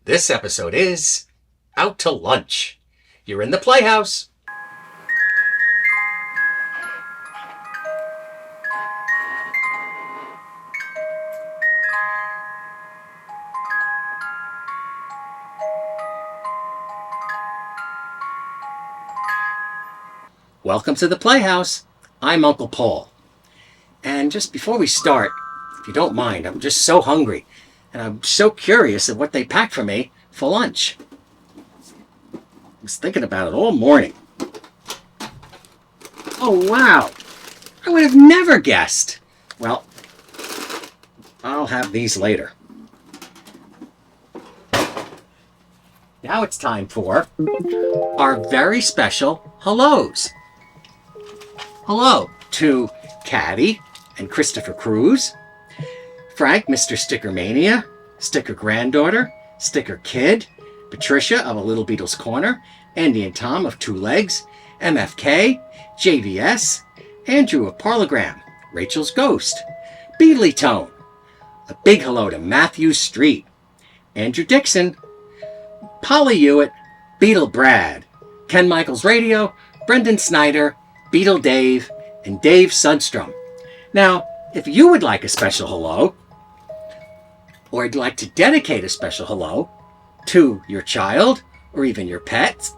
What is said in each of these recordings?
This episode is Out to Lunch. You're in the Playhouse. Welcome to the Playhouse. I'm Uncle Paul. And just before we start, if you don't mind, I'm just so hungry. And I'm so curious of what they packed for me for lunch. I was thinking about it all morning. Oh, wow. I would have never guessed. Well, I'll have these later. Now it's time for our very special hellos. Hello to Caddy and Christopher Cruz, Frank, Mr. Sticker Mania, Sticker Granddaughter, Sticker Kid, Patricia of A Little Beatles Corner, Andy and Tom of Two Legs, MFK, JVS, Andrew of Parlogram, Rachel's Ghost, Beadly Tone, a big hello to Matthew Street, Andrew Dixon, Polly Hewitt, Beetle Brad, Ken Michaels Radio, Brendan Snyder, Beetle Dave, and Dave Sudstrom. Now, if you would like a special hello, or you'd like to dedicate a special hello to your child or even your pets,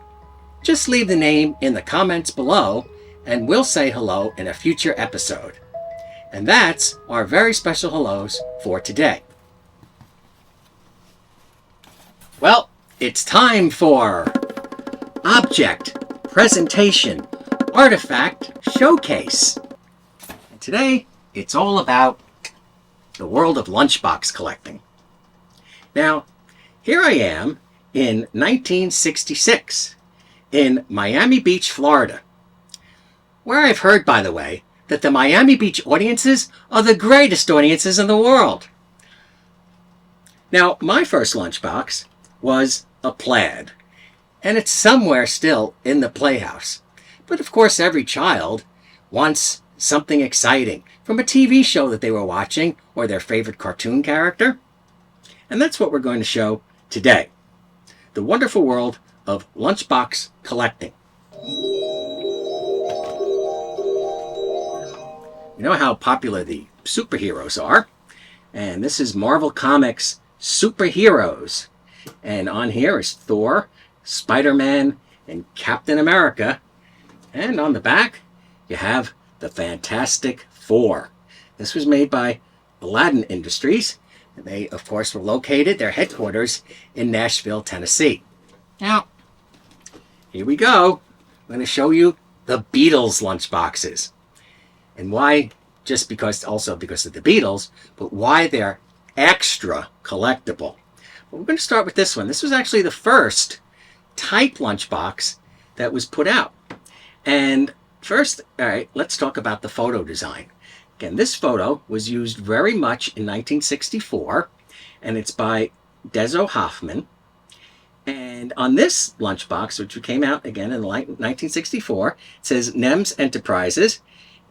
just leave the name in the comments below and we'll say hello in a future episode. And that's our very special hellos for today. Well, it's time for Object Presentation Artifact Showcase. And today, it's all about the world of lunchbox collecting. Now, here I am in 1966 in Miami Beach, Florida, where I've heard, by the way, that the Miami Beach audiences are the greatest audiences in the world. Now, my first lunchbox was a plaid, and it's somewhere still in the Playhouse. But of course, every child wants something exciting from a TV show that they were watching or their favorite cartoon character. And that's what we're going to show today. The wonderful world of lunchbox collecting. You know how popular the superheroes are. And this is Marvel Comics Superheroes. And on here is Thor, Spider-Man, and Captain America. And on the back, you have the Fantastic Four. This was made by Aladdin Industries. And they, of course, were located, their headquarters, in Nashville, Tennessee. Now, here we go. I'm going to show you the Beatles lunchboxes. And why, just because, also because of the Beatles, but why they're extra collectible. Well, we're going to start with this one. This was actually the first type lunchbox that was put out. And first, all right, let's talk about the photo design. Again, this photo was used very much in 1964, and it's by Dezo Hoffman. And on this lunchbox, which came out again in 1964, it says NEMS Enterprises,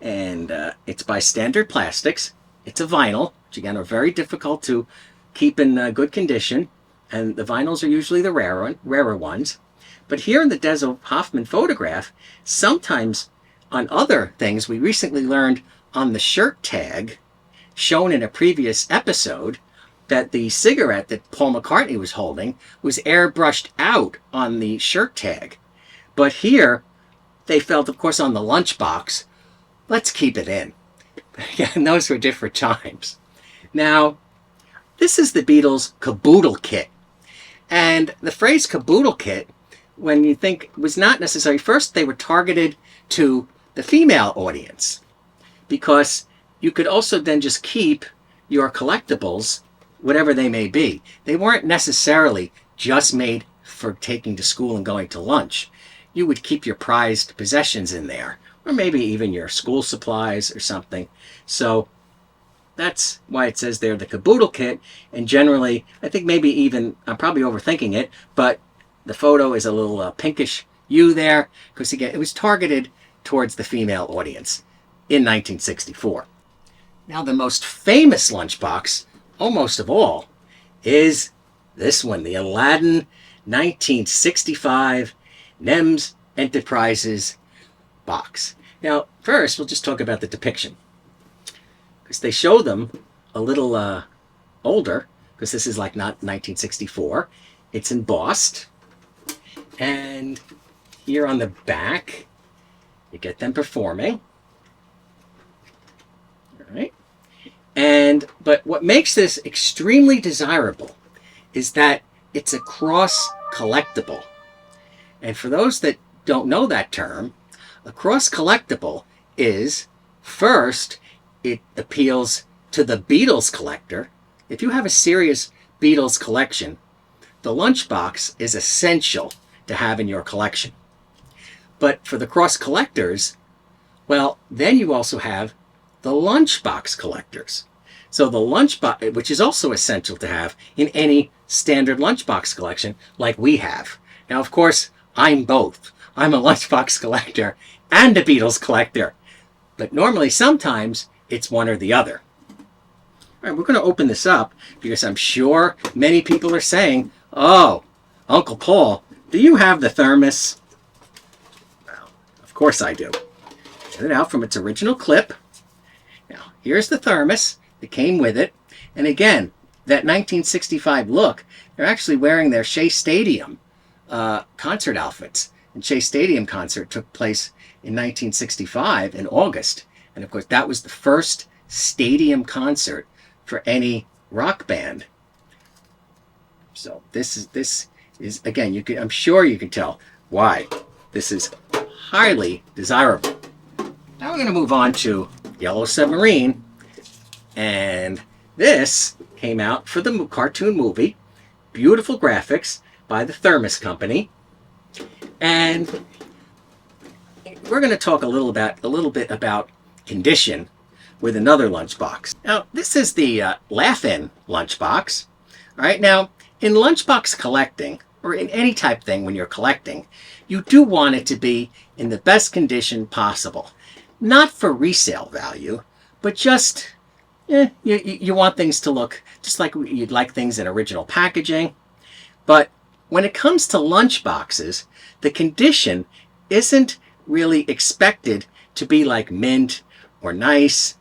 and it's by Standard Plastics. It's a vinyl, which again are very difficult to keep in good condition, and the vinyls are usually the rarer ones. But here in the Dezo Hoffman photograph, sometimes on other things, we recently learned on the shirt tag, shown in a previous episode, that the cigarette that Paul McCartney was holding was airbrushed out on the shirt tag. But here, they felt, of course, on the lunchbox, let's keep it in. And those were different times. Now, this is the Beatles' caboodle kit. And the phrase caboodle kit, when you think, was not necessary. First, they were targeted to the female audience, because you could also then just keep your collectibles, whatever they may be. They weren't necessarily just made for taking to school and going to lunch. You would keep your prized possessions in there, or maybe even your school supplies or something. So that's why it says there the caboodle kit. And generally, I think maybe even, I'm probably overthinking it, but the photo is a little pinkish hue there, because again, it was targeted towards the female audience in 1964. Now, the most famous lunchbox, almost of all, is this one, the Aladdin 1965 NEMS Enterprises box. Now, first, we'll just talk about the depiction, because they show them a little older, because this is like not 1964. It's embossed, and here on the back, you get them performing. All right. But what makes this extremely desirable is that it's a cross collectible. And for those that don't know that term, a cross collectible is, first, it appeals to the Beatles collector. If you have a serious Beatles collection, the Lunchbox is essential to have in your collection. But for the cross collectors, well, then you also have the Lunchbox collectors. So the Lunchbox, which is also essential to have in any standard Lunchbox collection like we have. Now, of course, I'm both. I'm a Lunchbox collector and a Beatles collector. But normally, sometimes, it's one or the other. All right, we're going to open this up because I'm sure many people are saying, oh, Uncle Paul, do you have the thermos? Well, of course I do. Get it out from its original clip. Now, here's the thermos that came with it. And again, that 1965 look, they're actually wearing their Shea Stadium concert outfits. And Shea Stadium concert took place in 1965 in August. And of course, that was the first stadium concert for any rock band. So this is again, I'm sure you can tell why this is highly desirable. Now we're going to move on to Yellow Submarine, and this came out for the cartoon movie. Beautiful graphics by the Thermos Company, and we're going to talk a little bit about condition with another lunchbox. Now, this is the Laugh-In lunchbox. All right, now in lunchbox collecting, or in any type thing when you're collecting, you do want it to be in the best condition possible. Not for resale value, but just, you want things to look just like you'd like things in original packaging. But when it comes to lunchboxes, the condition isn't really expected to be like mint or nice,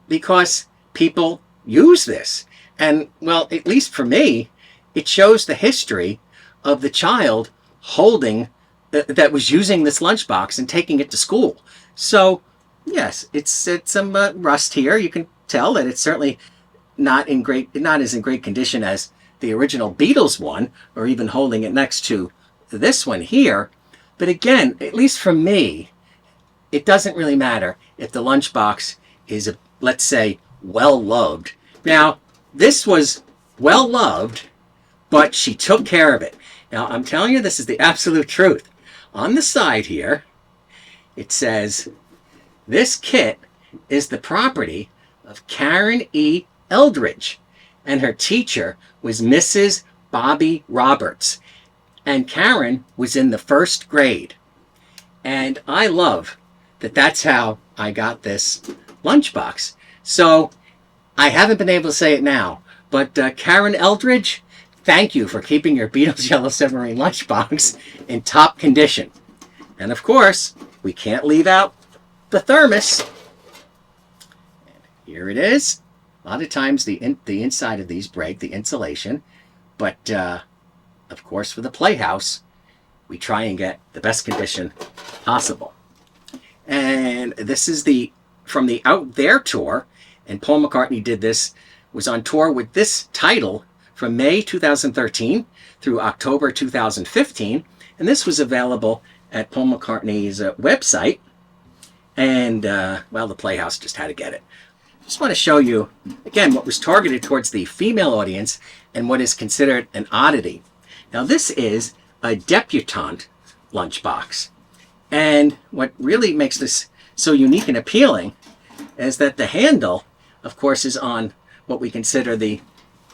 because people use this. And, well, at least for me, it shows the history of the child holding, that was using this lunchbox and taking it to school. So, yes, it's some rust here. You can tell that it's certainly not as in great condition as the original Beatles one, or even holding it next to this one here. But again, at least for me, it doesn't really matter if the lunchbox is, let's say, well-loved. Now, this was well-loved, but she took care of it. Now, I'm telling you, this is the absolute truth. On the side here, it says, this kit is the property of Karen E. Eldridge, and her teacher was Mrs. Bobby Roberts. And Karen was in the 1st grade. And I love that that's how I got this lunchbox. So I haven't been able to say it now, but Karen Eldridge, thank you for keeping your Beatles Yellow Submarine lunchbox in top condition. And of course, we can't leave out the thermos. Here it is. A lot of times the inside of these break, the insulation, but of course for the Playhouse, we try and get the best condition possible. And this is from the Out There tour, and Paul McCartney was on tour with this title from May 2013 through October 2015, and this was available at Paul McCartney's website, and well, the Playhouse just had to get it. Just want to show you, again, what was targeted towards the female audience and what is considered an oddity. Now, this is a debutante lunchbox. And what really makes this so unique and appealing is that the handle, of course, is on what we consider the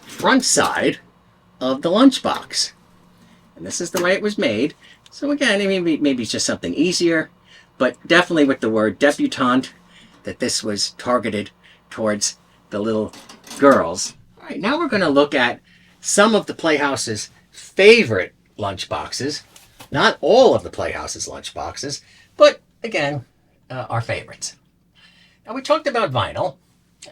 front side of the lunchbox. And this is the way it was made. So again, maybe it's just something easier, but definitely with the word debutante, that this was targeted towards the little girls. All right, now we're going to look at some of the Playhouse's favorite lunchboxes. Not all of the Playhouse's lunchboxes, but again, our favorites. Now, we talked about vinyl,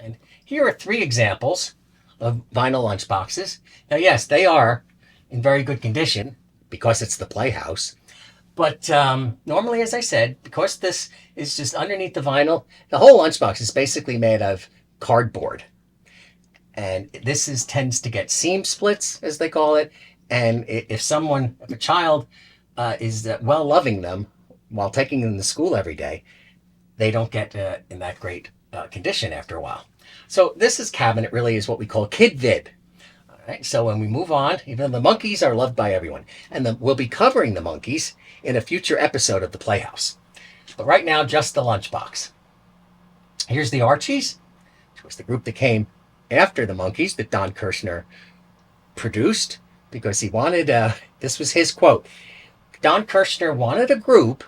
and here are 3 examples of vinyl lunchboxes. Now, yes, they are in very good condition because it's the Playhouse. But normally, as I said, because this is just underneath the vinyl, the whole lunchbox is basically made of cardboard. And this tends to get seam splits, as they call it. And if a child is well loving them while taking them to school every day, they don't get in that great condition after a while. So this cabinet really is what we call kid vid. All right, so when we move on, even the monkeys are loved by everyone. And we'll be covering the monkeys in a future episode of the Playhouse. But right now, just the lunchbox. Here's the Archies, which was the group that came after the monkeys that Don Kirshner produced, because he wanted, this was his quote, Don Kirshner wanted a group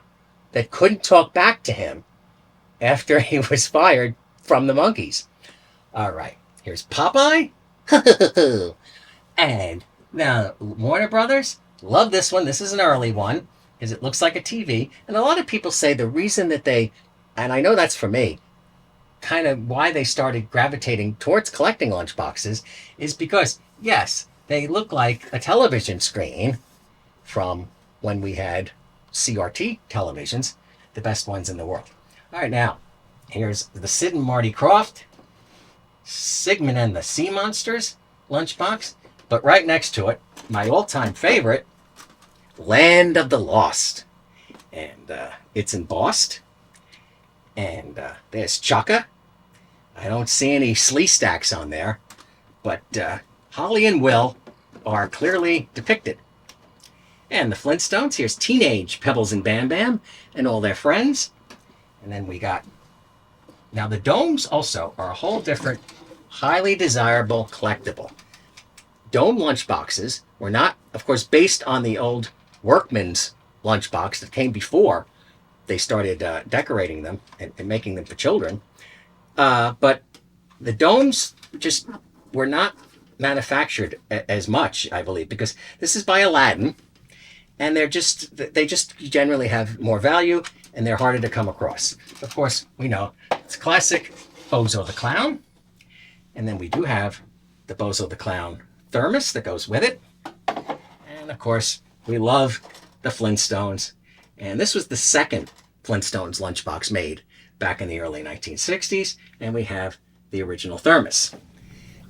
that couldn't talk back to him after he was fired from the monkeys. All right, here's Popeye. And now Warner Brothers, love this one. This is an early one because it looks like a TV. And a lot of people say the reason that and I know that's for me, kind of why they started gravitating towards collecting lunchboxes is because, yes, they look like a television screen from when we had CRT televisions, the best ones in the world. All right, now, here's the Sid and Marty Krofft, Sigmund and the Sea Monsters lunchbox. But right next to it, my all-time favorite, Land of the Lost. And it's embossed. And there's Chaka. I don't see any slee stacks on there. But Holly and Will are clearly depicted. And the Flintstones, here's Teenage Pebbles and Bam Bam and all their friends. And then we got... Now the domes also are a whole different, highly desirable collectible. Dome lunchboxes were not, of course, based on the old Workman's lunchbox that came before they started decorating them and making them for children. But the domes just were not manufactured as much, I believe, because this is by Aladdin, and they just generally have more value, and they're harder to come across. Of course, we know it's classic Bozo the Clown, and then we do have the Bozo the Clown thermos that goes with it, and of course, we love the Flintstones, and this was the second Flintstones lunchbox made back in the early 1960s, and we have the original thermos.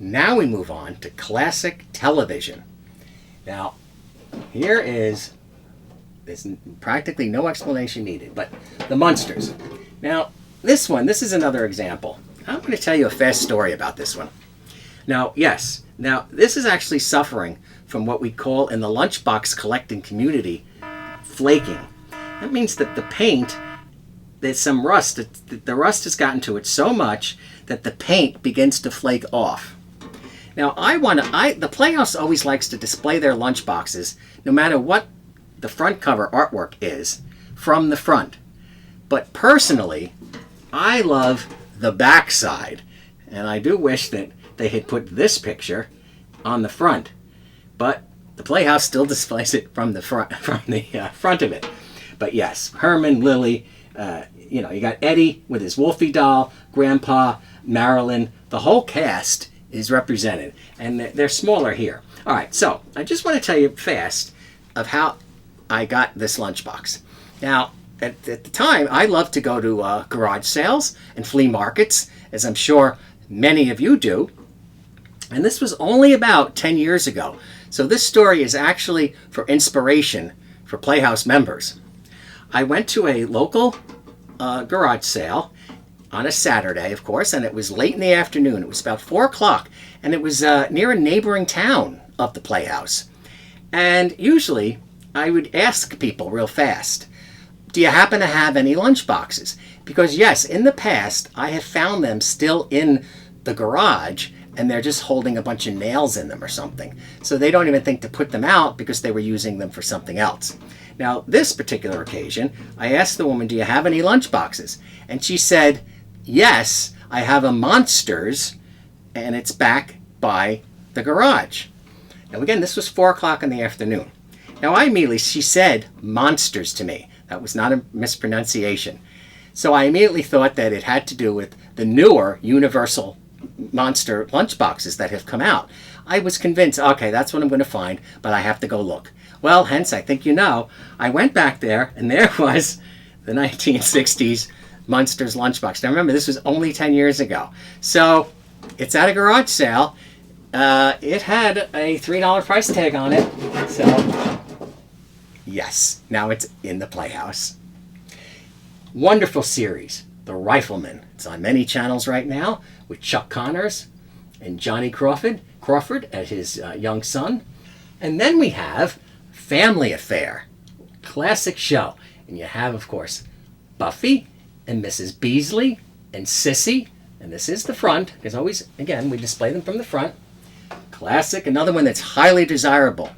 Now we move on to classic television. Now, there's practically no explanation needed, but the Munsters. Now, this is another example. I'm going to tell you a fast story about this one. Now, this is actually suffering from what we call in the lunchbox collecting community, flaking. That means that the paint, there's some rust. The rust has gotten to it so much that the paint begins to flake off. Now, the Playhouse always likes to display their lunchboxes, no matter what the front cover artwork is, from the front. But personally, I love the back side, and I do wish that they had put this picture on the front. But the Playhouse still displays it from the front of it. But yes, Herman, Lily, you got Eddie with his Wolfie doll, Grandpa, Marilyn, the whole cast is represented, and they're smaller here. All right, so I just want to tell you fast of how I got this lunchbox. Now, at the time, I loved to go to garage sales and flea markets, as I'm sure many of you do. And this was only about 10 years ago. So this story is actually for inspiration for Playhouse members. I went to a local garage sale on a Saturday, of course, and it was late in the afternoon. It was about 4 o'clock, and it was near a neighboring town of the Playhouse. And usually, I would ask people real fast, do you happen to have any lunchboxes? Because yes, in the past, I have found them still in the garage, and they're just holding a bunch of nails in them or something. So they don't even think to put them out because they were using them for something else. Now, this particular occasion, I asked the woman, do you have any lunchboxes? And she said, yes, I have a Monsters, and it's back by the garage. Now again, this was 4 o'clock in the afternoon. Now she said monsters to me. That was not a mispronunciation. So I immediately thought that it had to do with the newer Universal Monster lunchboxes that have come out. I was convinced, okay, that's what I'm going to find, but I have to go look. Well, hence, I think you know, I went back there, and there was the 1960s Munsters lunchbox. Now remember, this was only 10 years ago. So it's at a garage sale. It had a $3 price tag on it. So yes, now it's in the Playhouse. Wonderful series, The Rifleman. It's on many channels right now with Chuck Connors and Johnny Crawford as his young son. And then we have Family Affair, classic show. And you have, of course, Buffy and Mrs. Beasley and Sissy. And this is the front, because always, again, we display them from the front. Classic, another one that's highly desirable.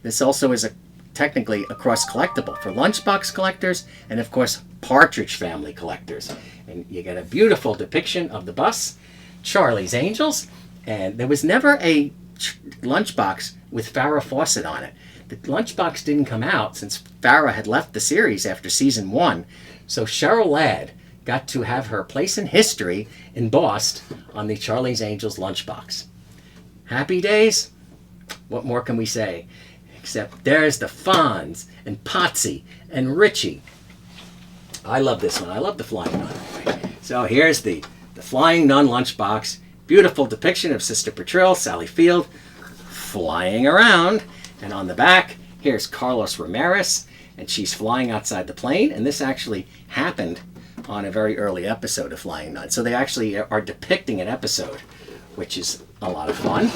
This also is technically a cross collectible for Lunchbox collectors and, of course, Partridge Family collectors. And you get a beautiful depiction of the bus, Charlie's Angels. And there was never a Lunchbox with Farrah Fawcett on it. The Lunchbox didn't come out since Farrah had left the series after season 1. So Cheryl Ladd got to have her place in history embossed on the Charlie's Angels Lunchbox. Happy days? What more can we say? Except there's the Fonz and Potsy and Richie. I love this one. I love the Flying Nun. So here's the Flying Nun Lunchbox. Beautiful depiction of Sister Patril, Sally Field, flying around. And on the back, here's Carlos Ramirez, and she's flying outside the plane. And this actually happened on a very early episode of Flying Nun. So they actually are depicting an episode, which is a lot of fun.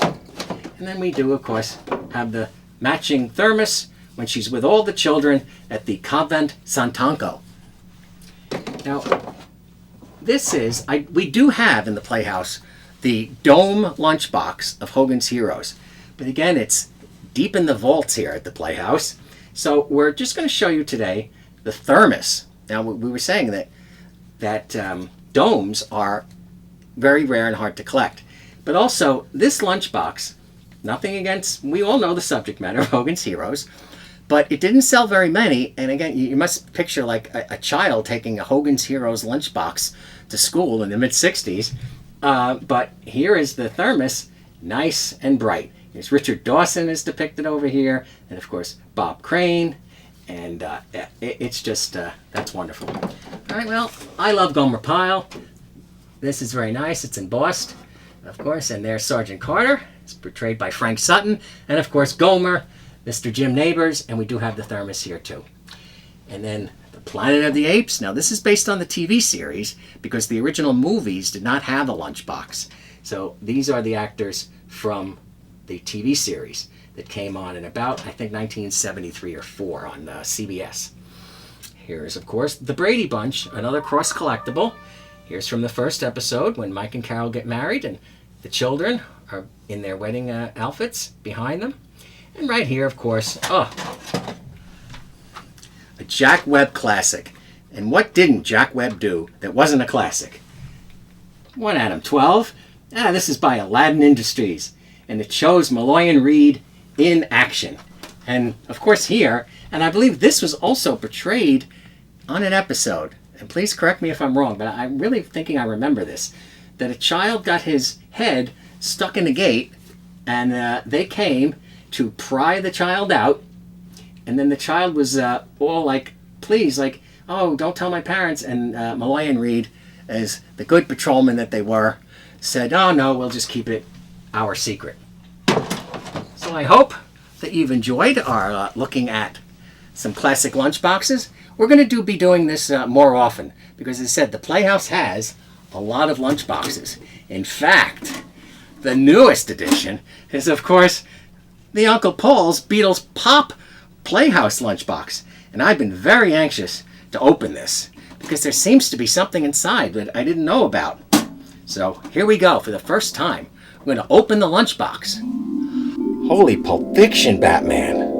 And then we do, of course, have the matching thermos when she's with all the children at the Convent Santanco. Now, this is, we do have in the Playhouse the Dome Lunchbox of Hogan's Heroes. But again, it's deep in the vaults here at the Playhouse. So we're just going to show you today the thermos. Now, we were saying that domes are very rare and hard to collect. But also, this lunchbox, nothing against, we all know the subject matter of Hogan's Heroes, but it didn't sell very many. And again, you must picture like a child taking a Hogan's Heroes lunchbox to school in the mid-60s. But here is the thermos, nice and bright. Here's Richard Dawson is depicted over here, and of course, Bob Crane. And it's just, that's wonderful. All right, well, I love Gomer Pyle. This is very nice. It's embossed, of course. And there's Sergeant Carter. It's portrayed by Frank Sutton. And, of course, Gomer, Mr. Jim Neighbors. And we do have the thermos here, too. And then the Planet of the Apes. Now, this is based on the TV series because the original movies did not have a lunchbox. So these are the actors from the TV series that came on in about, I think, 1973 or 4 on CBS. Here's, of course, the Brady Bunch, another cross collectible. Here's from the first episode when Mike and Carol get married and the children are in their wedding outfits behind them. And right here, of course, a Jack Webb classic. And what didn't Jack Webb do that wasn't a classic? One Adam 12. This is by Aladdin Industries. And it shows Malloy and Reed in action. And of course here, and I believe this was also portrayed on an episode, and please correct me if I'm wrong, but I'm really thinking I remember this, that a child got his head stuck in a gate, and they came to pry the child out, and then the child was all like, please, like, oh, don't tell my parents, and Malloy and Reed, as the good patrolmen that they were, said, oh no, we'll just keep it our secret. So I hope that you've enjoyed our looking at some classic lunchboxes. We're going to be doing this more often because, as I said, the Playhouse has a lot of lunchboxes. In fact, the newest edition is, of course, the Uncle Paul's Beatles Pop Playhouse lunchbox. And I've been very anxious to open this because there seems to be something inside that I didn't know about. So here we go for the first time. We're going to open the lunchbox. Holy Pulp Fiction, Batman.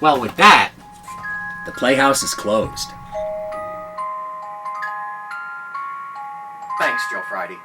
Well, with that, the Playhouse is closed. Thanks, Joe Friday.